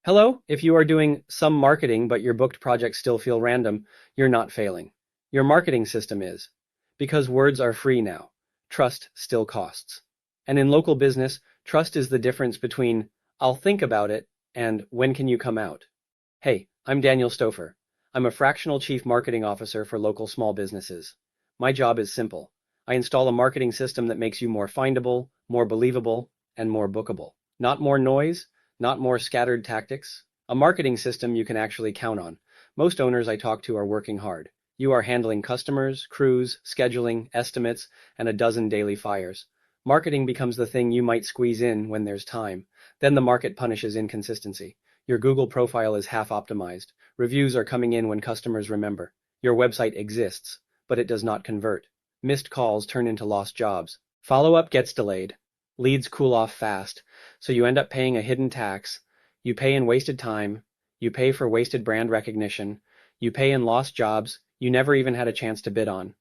Hello, if you are doing some marketing but your booked projects still feel random, you're not failing. Your marketing system is. Because words are free now, trust still costs. And in local business, trust is the difference between I'll think about it and when can you come out? Hey, I'm Daniel Stouffer. I'm a fractional chief marketing officer for local small businesses. My job is simple. I install a marketing system that makes you more findable, more believable, and more bookable. Not more noise, not more scattered tactics. A marketing system you can actually count on. Most owners I talk to are working hard. You are handling customers, crews, scheduling, estimates, and a dozen daily fires. Marketing becomes the thing you might squeeze in when there's time. Then the market punishes inconsistency. Your Google profile is half optimized. Reviews are coming in when customers remember. Your website exists, but it does not convert. Missed calls turn into lost jobs. Follow-up gets delayed. Leads cool off fast, so you end up paying a hidden tax. You pay in wasted time. You pay for wasted brand recognition. You pay in lost jobs you never even had a chance to bid on.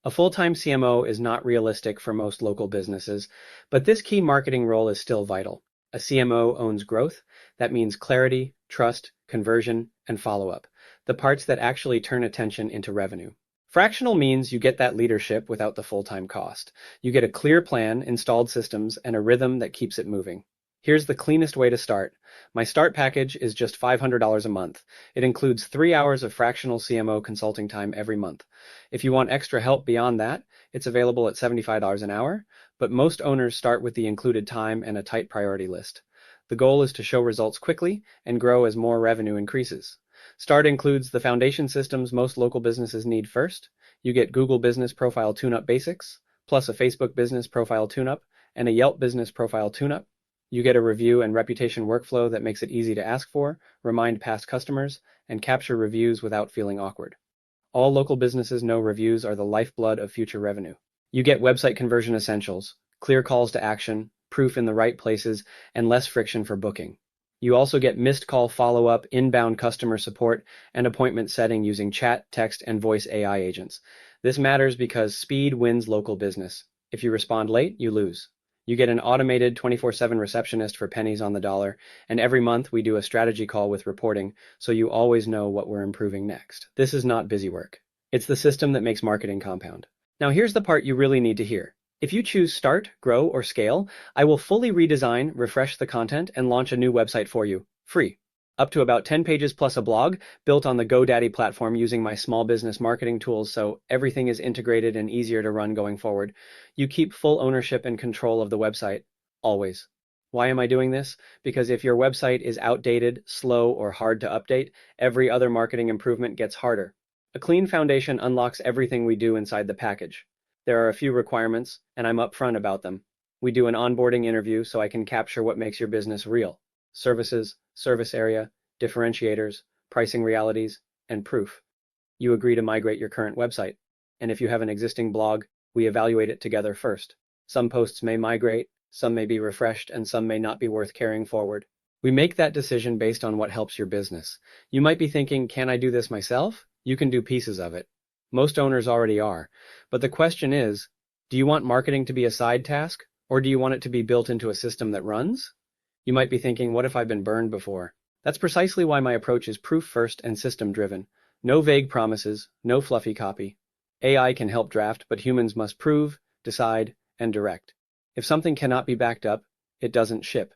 A full-time CMO is not realistic for most local businesses, but this key marketing role is still vital. A CMO owns growth. That means clarity, trust, conversion, and follow-up, the parts that actually turn attention into revenue. Fractional means you get that leadership without the full-time cost. You get a clear plan, installed systems, and a rhythm that keeps it moving. Here's the cleanest way to start. My start package is just $500 a month. It includes 3 hours of fractional CMO consulting time every month. If you want extra help beyond that, it's available at $75 an hour, but most owners start with the included time and a tight priority list. The goal is to show results quickly and grow as more revenue increases. Start includes the foundation systems most local businesses need first. You get Google Business Profile Tune-Up Basics, plus a Facebook Business Profile Tune-Up and a Yelp Business Profile Tune-Up. You get a review and reputation workflow that makes it easy to ask for, remind past customers, and capture reviews without feeling awkward. All local businesses know reviews are the lifeblood of future revenue. You get website conversion essentials, clear calls to action, proof in the right places, and less friction for booking. You also get missed call follow-up, inbound customer support, and appointment setting using chat, text, and voice AI agents. This matters because speed wins local business. If you respond late, you lose. You get an automated 24/7 receptionist for pennies on the dollar, and every month we do a strategy call with reporting, so you always know what we're improving next. This is not busy work. It's the system that makes marketing compound. Now here's the part you really need to hear. If you choose Start, Grow, or Scale, I will fully redesign, refresh the content, and launch a new website for you, free. Up to about 10 pages plus a blog, built on the GoDaddy platform using my small business marketing tools so everything is integrated and easier to run going forward. You keep full ownership and control of the website, always. Why am I doing this? Because if your website is outdated, slow, or hard to update, every other marketing improvement gets harder. A clean foundation unlocks everything we do inside the package. There are a few requirements, and I'm upfront about them. We do an onboarding interview so I can capture what makes your business real. Services, service area, differentiators, pricing realities, and proof. You agree to migrate your current website. And if you have an existing blog, we evaluate it together first. Some posts may migrate, some may be refreshed, and some may not be worth carrying forward. We make that decision based on what helps your business. You might be thinking, can I do this myself? You can do pieces of it. Most owners already are. But the question is, do you want marketing to be a side task, or do you want it to be built into a system that runs? You might be thinking, what if I've been burned before? That's precisely why my approach is proof first and system driven. No vague promises, no fluffy copy. AI can help draft, but humans must prove, decide, and direct. If something cannot be backed up, it doesn't ship.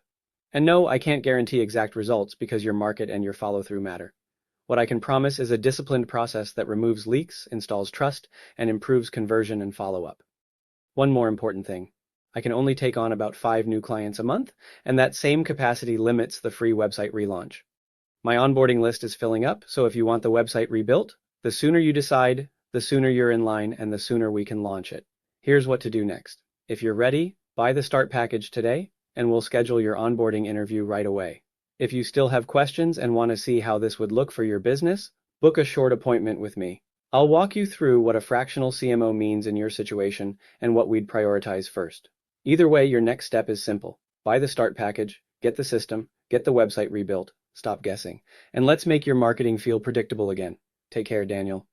And no, I can't guarantee exact results because your market and your follow-through matter. What I can promise is a disciplined process that removes leaks, installs trust, and improves conversion and follow-up. One more important thing. I can only take on about 5 new clients a month, and that same capacity limits the free website relaunch. My onboarding list is filling up, so if you want the website rebuilt, the sooner you decide, the sooner you're in line, and the sooner we can launch it. Here's what to do next. If you're ready, buy the Start package today, and we'll schedule your onboarding interview right away. If you still have questions and want to see how this would look for your business, book a short appointment with me. I'll walk you through what a fractional CMO means in your situation and what we'd prioritize first. Either way, your next step is simple. Buy the Start package, get the system, get the website rebuilt, stop guessing, and let's make your marketing feel predictable again. Take care, Daniel.